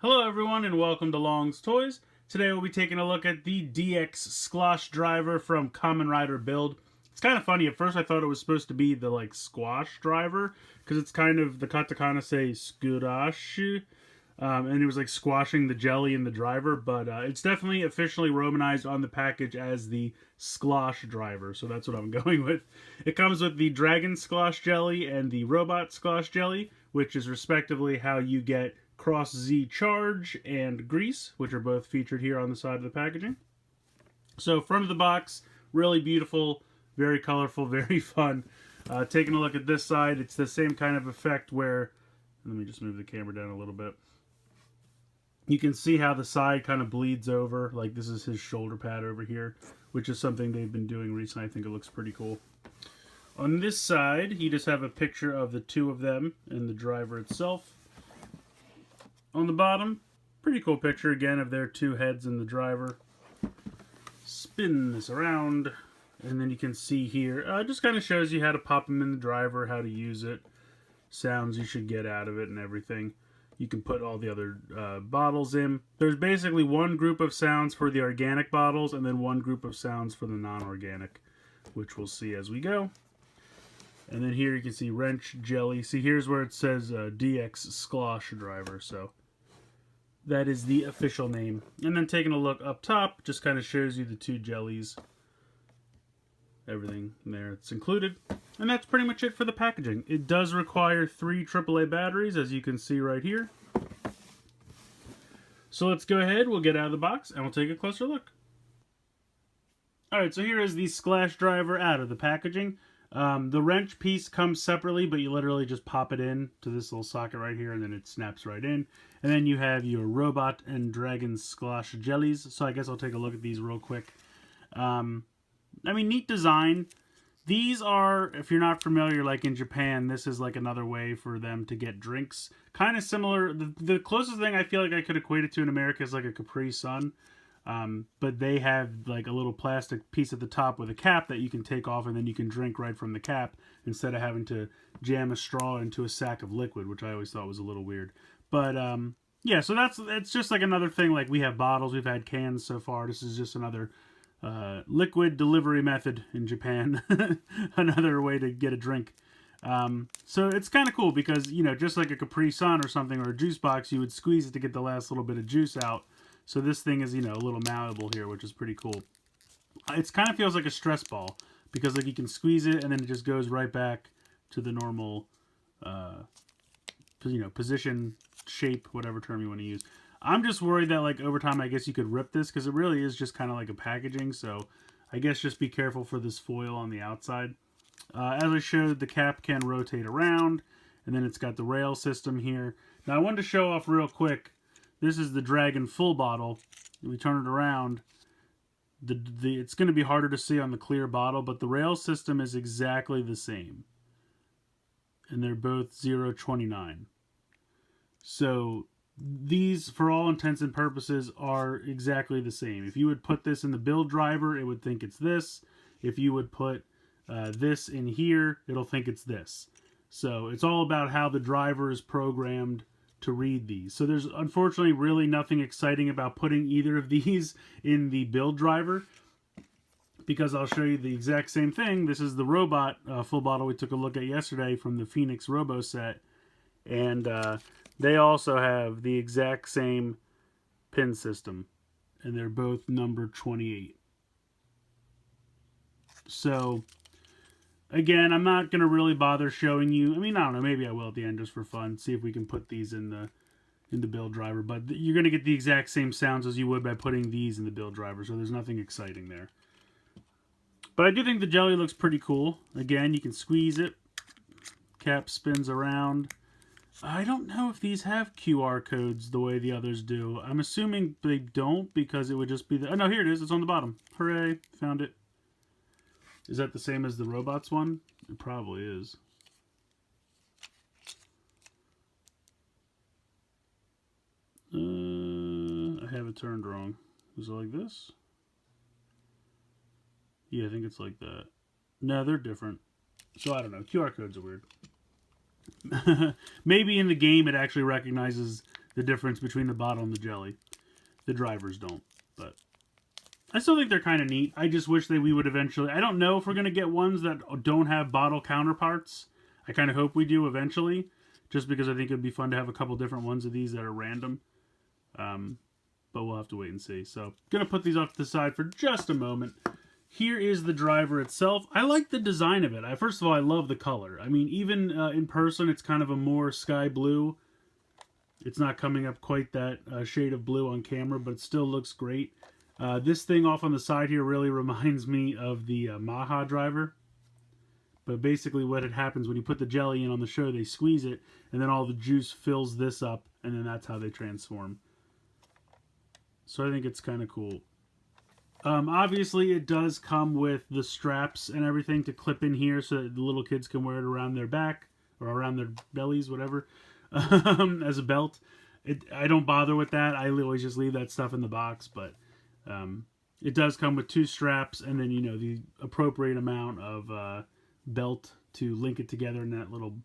Hello everyone and welcome to Long's Toys. Today we'll be taking a look at the DX Sclash driver from Kamen Rider Build. It's kind of funny, at first I thought it was supposed to be the squash driver, because it's kind of, the katakana say skurash, and it was like squashing the jelly in the driver, but it's definitely officially romanized on the package as the Sclash driver, so that's what I'm going with. It comes with the Dragon Sclash jelly and the Robot Sclash jelly, which is respectively how you get Cross Z Charge and Grease, which are both featured here on the side of the packaging. So front of the box, really beautiful, very colorful, very fun. Taking a look at this side, it's the same kind of effect where, let me just move the camera down a little bit. You can see how the side kind of bleeds over, like this is his shoulder pad over here, which is something they've been doing recently. I think it looks pretty cool. On this side, you just have a picture of the two of them and the driver itself. On the bottom, pretty cool picture again of their two heads and the driver. Spin this around, and then you can see here, just kind of shows you how to pop them in the driver, how to use it, sounds you should get out of it and everything. You can put all the other bottles in. There's basically one group of sounds for the organic bottles and then one group of sounds for the non-organic, which we'll see as we go. And then here you can see wrench, jelly. See, here's where it says DX Sclash driver, so that is the official name. And then taking a look up top, just kind of shows you the two jellies. Everything there, it's included. And that's pretty much it for the packaging. It does require 3 AAA batteries, as you can see right here. So let's go ahead, we'll get out of the box, and we'll take a closer look. Alright, so here is the Sclash driver out of the packaging. The wrench piece comes separately, but you literally just pop it in to this little socket right here, and then it snaps right in. And then you have your Robot and Dragon Sclash jellies. So I guess I'll take a look at these real quick. I mean, neat design. These are, if you're not familiar, like in Japan, this is like another way for them to get drinks. Kind of similar. The closest thing I feel like I could equate it to in America is like a Capri Sun. But they have like a little plastic piece at the top with a cap that you can take off and then you can drink right from the cap instead of having to jam a straw into a sack of liquid, which I always thought was a little weird. But yeah, so it's just like another thing. Like we have bottles, we've had cans so far. This is just another liquid delivery method in Japan. Another way to get a drink. So it's kind of cool because, you know, just like a Capri Sun or something or a juice box, you would squeeze it to get the last little bit of juice out. So this thing is, you know, a little malleable here, which is pretty cool. It kind of feels like a stress ball because like you can squeeze it and then it just goes right back to the normal, you know, position, shape, whatever term you want to use. I'm just worried that like over time, I guess you could rip this because it really is just kind of like a packaging. So I guess just be careful for this foil on the outside. As I showed, the cap can rotate around and then it's got the rail system here. Now I wanted to show off real quick. This is the Dragon full bottle. We turn it around. It's going to be harder to see on the clear bottle, but the rail system is exactly the same. And they're both 0.29. So these, for all intents and purposes, are exactly the same. If you would put this in the build driver, it would think it's this. If you would put this in here, it'll think it's this. So it's all about how the driver is programmed to read these. So there's unfortunately really nothing exciting about putting either of these in the build driver because I'll show you the exact same thing. This is the Robot full bottle we took a look at yesterday from the Phoenix Robo set, and they also have the exact same pin system, and they're both number 28. So again, I'm not going to really bother showing you. I mean, I don't know. Maybe I will at the end just for fun. See if we can put these in the build driver. But you're going to get the exact same sounds as you would by putting these in the build driver. So there's nothing exciting there. But I do think the jelly looks pretty cool. Again, you can squeeze it. Cap spins around. I don't know if these have QR codes the way the others do. I'm assuming they don't because it would just be the... Oh, no, here it is. It's on the bottom. Hooray. Found it. Is that the same as the Robots one? It probably is. I have it turned wrong. Is it like this? Yeah, I think it's like that. No, they're different. So I don't know. QR codes are weird. Maybe in the game it actually recognizes the difference between the bottle and the jelly. The drivers don't, but I still think they're kind of neat. I just wish that we would eventually... I don't know if we're going to get ones that don't have bottle counterparts. I kind of hope we do eventually, just because I think it would be fun to have a couple different ones of these that are random. But we'll have to wait and see. So, going to put these off to the side for just a moment. Here is the driver itself. I like the design of it. First of all, I love the color. I mean, even in person, it's kind of a more sky blue. It's not coming up quite that shade of blue on camera, but it still looks great. This thing off on the side here really reminds me of the Maha driver. But basically what it happens when you put the jelly in on the show, they squeeze it, and then all the juice fills this up, and then that's how they transform. So I think it's kind of cool. Obviously, it does come with the straps and everything to clip in here so that the little kids can wear it around their back or around their bellies, whatever, as a belt. I don't bother with that. I always just leave that stuff in the box, but it does come with 2 straps and then, you know, the appropriate amount of belt to link it together in that little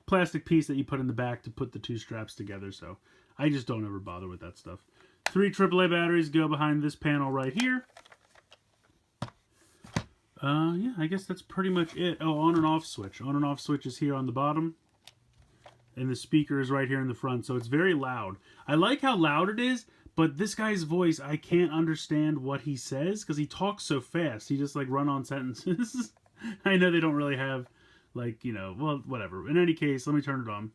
plastic piece that you put in the back to put the 2 straps together. So I just don't ever bother with that stuff. 3 AAA batteries go behind this panel right here. Yeah, I guess that's pretty much it. Oh, on and off switch. On and off switch is here on the bottom. And the speaker is right here in the front, so it's very loud. I like how loud it is, but this guy's voice, I can't understand what he says because he talks so fast. He just, like, run-on sentences. I know they don't really have, like, you know, well, whatever. In any case, let me turn it on.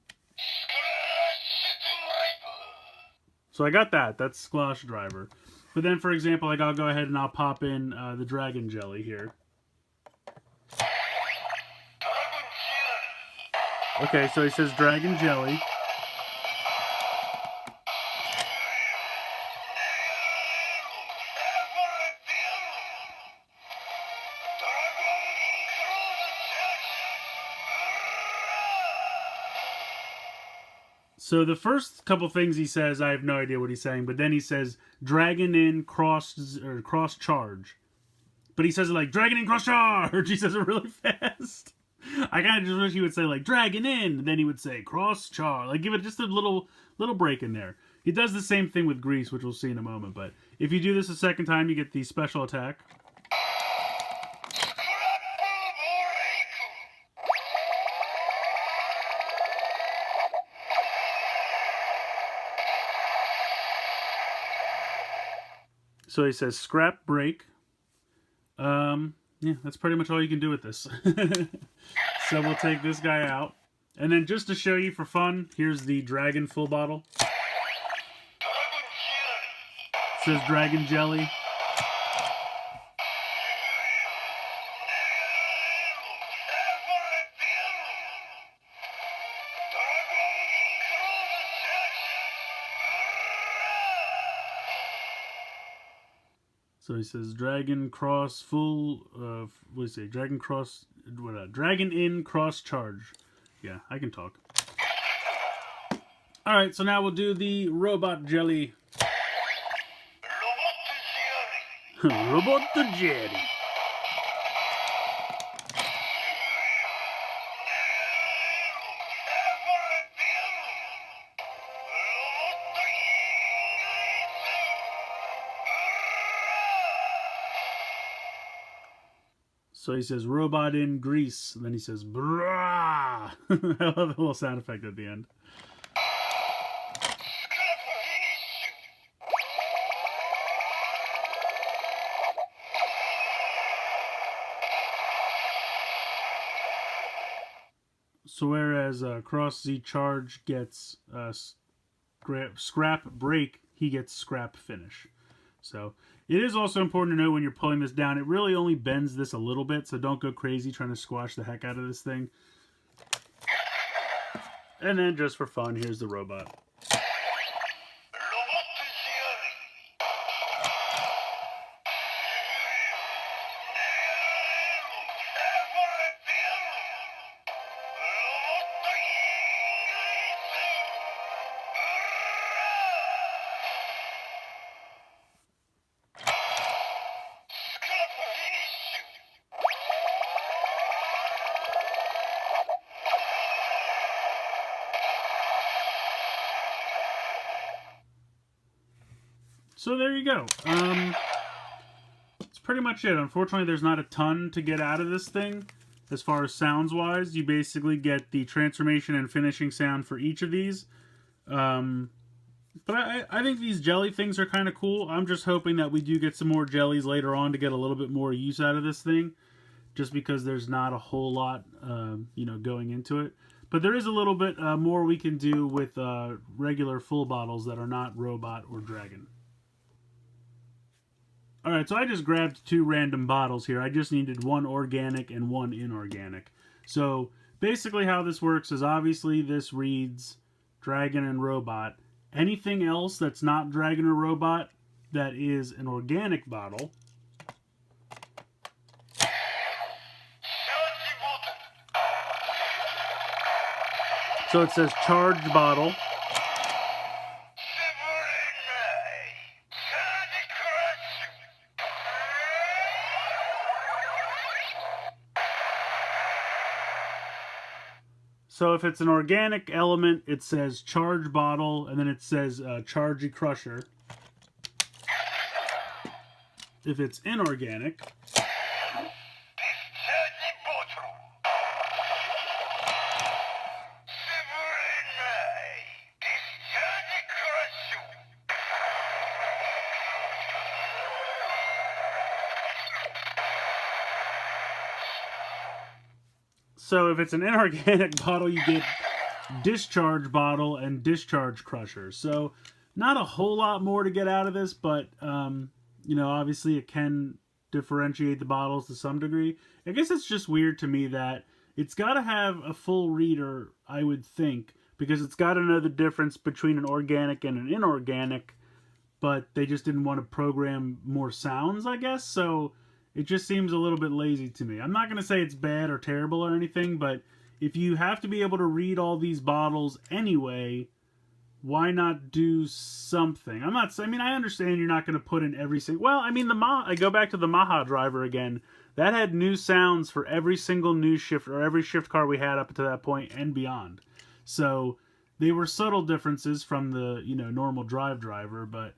So I got that. That's Sclash driver. But then, for example, like, I'll go ahead and I'll pop in the Dragon Jelly here. Okay, so he says Dragon Jelly. So the first couple things he says, I have no idea what he's saying, but then he says Dragon in cross charge. But he says it like Dragon in cross charge. He says it really fast. I kind of just wish he would say like Dragon in, and then he would say cross charge. Like give it just a little break in there. He does the same thing with Grease, which we'll see in a moment. But if you do this a second time, you get the special attack. So he says scrap break. Yeah, that's pretty much all you can do with this. So we'll take this guy out. And then just to show you for fun, here's the Dragon full bottle. It says Dragon Jelly. So he says Dragon Cross full, what do you say? Dragon Cross, Dragon in cross charge. Yeah, I can talk. Alright, so now we'll do the Robot Jelly. Robot Jelly. So he says, robot in grease. And then he says, brah. I love the little sound effect at the end. So whereas Cross Z Charge gets scrap break, he gets scrap finish. So it is also important to know when you're pulling this down, it really only bends this a little bit, so don't go crazy trying to squash the heck out of this thing. And then just for fun, here's the robot. So there you go. That's pretty much it. Unfortunately, there's not a ton to get out of this thing. As far as sounds-wise, you basically get the transformation and finishing sound for each of these. But I think these jelly things are kind of cool. I'm just hoping that we do get some more jellies later on to get a little bit more use out of this thing. Just because there's not a whole lot, going into it. But there is a little bit more we can do with regular full bottles that are not robot or dragon. Alright, so I just grabbed 2 random bottles here. I just needed 1 organic and 1 inorganic. So basically how this works is obviously this reads dragon and robot. Anything else that's not dragon or robot that is an organic bottle so it says charged bottle. So if it's an organic element, it says charge bottle, and then it says chargy crusher. If it's inorganic, so if it's an inorganic bottle, you get discharge bottle and discharge crusher. So not a whole lot more to get out of this, but obviously it can differentiate the bottles to some degree. I guess it's just weird to me that it's got to have a full reader, I would think, because it's got to know the difference between an organic and an inorganic, but they just didn't want to program more sounds, I guess. So it just seems a little bit lazy to me. I'm not going to say it's bad or terrible or anything, but if you have to be able to read all these bottles anyway, why not do something? I understand you're not going to put in every single... Well, I go back to the Maha driver again. That had new sounds for every single new shift, or every shift car we had up to that point and beyond. So they were subtle differences from the, normal driver, but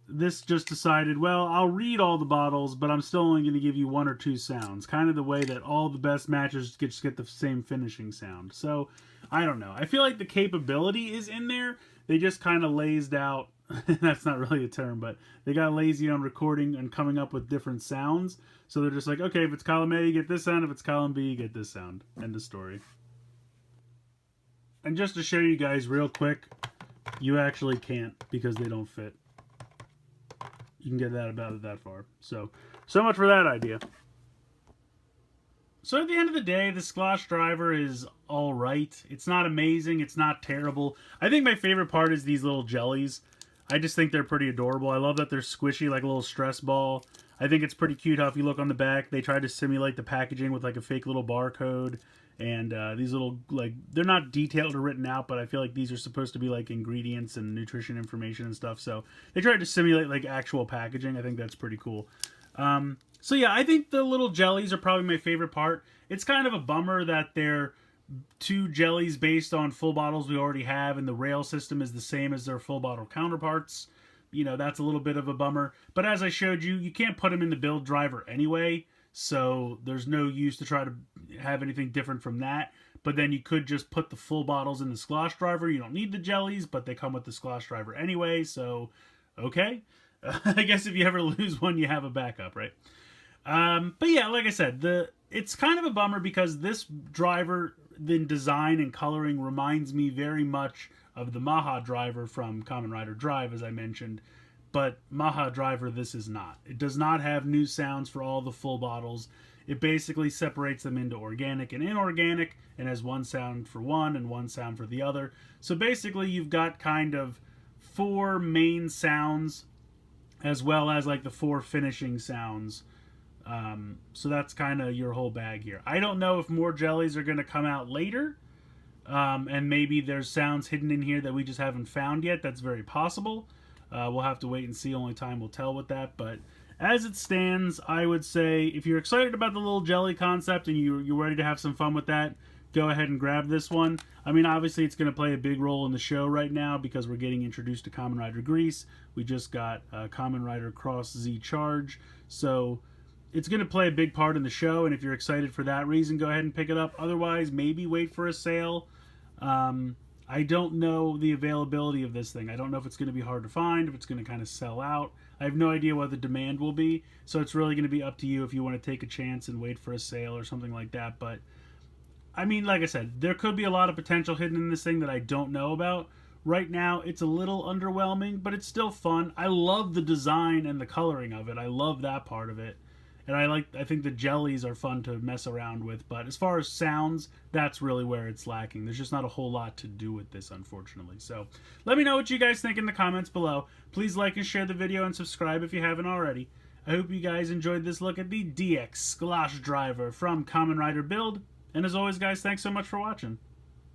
this just decided, well, I'll read all the bottles, but I'm still only going to give you 1 or 2 sounds. Kind of the way that all the best matches just get the same finishing sound. So, I don't know. I feel like the capability is in there. They just kind of lazed out. That's not really a term, but they got lazy on recording and coming up with different sounds. So they're just like, okay, if it's column A, you get this sound. If it's column B, you get this sound. End of story. And just to show you guys real quick, you actually can't because they don't fit. You can get that about that far. So much for that idea. So at the end of the day, the Sclash driver is alright. It's not amazing. It's not terrible. I think my favorite part is these little jellies. I just think they're pretty adorable. I love that they're squishy like a little stress ball. I think it's pretty cute how if you look on the back, they try to simulate the packaging with like a fake little barcode. And these little, they're not detailed or written out, but I feel like these are supposed to be like ingredients and nutrition information and stuff. So they tried to simulate like actual packaging. I think that's pretty cool. So yeah, I think the little jellies are probably my favorite part. It's kind of a bummer that they're 2 jellies based on full bottles we already have, and the rail system is the same as their full bottle counterparts. That's a little bit of a bummer. But as I showed you, you can't put them in the build driver anyway. So there's no use to try to have anything different from that. But then you could just put the full bottles in the Sclash driver. You don't need the jellies, but they come with the Sclash driver anyway. So, okay. I guess if you ever lose one, you have a backup, right? But yeah, like I said, it's kind of a bummer because this driver, in design and coloring, reminds me very much of the Maha driver from Kamen Rider Drive, as I mentioned. But Maha driver, this is not. It does not have new sounds for all the full bottles. It basically separates them into organic and inorganic and has 1 sound for one and 1 sound for the other. So basically you've got kind of 4 main sounds as well as like the 4 finishing sounds. So that's kind of your whole bag here. I don't know if more jellies are going to come out later. And maybe there's sounds hidden in here that we just haven't found yet. That's very possible. We'll have to wait and see. Only time will tell with that. But as it stands, I would say if you're excited about the little jelly concept and you're ready to have some fun with that, go ahead and grab this one. I mean, obviously it's going to play a big role in the show right now because we're getting introduced to Kamen Rider Grease. We just got Kamen Rider Cross Z Charge, so it's going to play a big part in the show, and if you're excited for that reason, go ahead and pick it up. Otherwise, maybe wait for a sale. I don't know the availability of this thing. I don't know if it's going to be hard to find, if it's going to kind of sell out. I have no idea what the demand will be, so it's really going to be up to you if you want to take a chance and wait for a sale or something like that. But I mean, like I said, there could be a lot of potential hidden in this thing that I don't know about. Right now, it's a little underwhelming, but it's still fun. I love the design and the coloring of it. I love that part of it. And I think the jellies are fun to mess around with, but as far as sounds, that's really where it's lacking. There's just not a whole lot to do with this, unfortunately. So let me know what you guys think in the comments below. Please like and share the video and subscribe if you haven't already. I hope you guys enjoyed this look at the DX Sclash driver from Kamen Rider Build. And as always, guys, thanks so much for watching.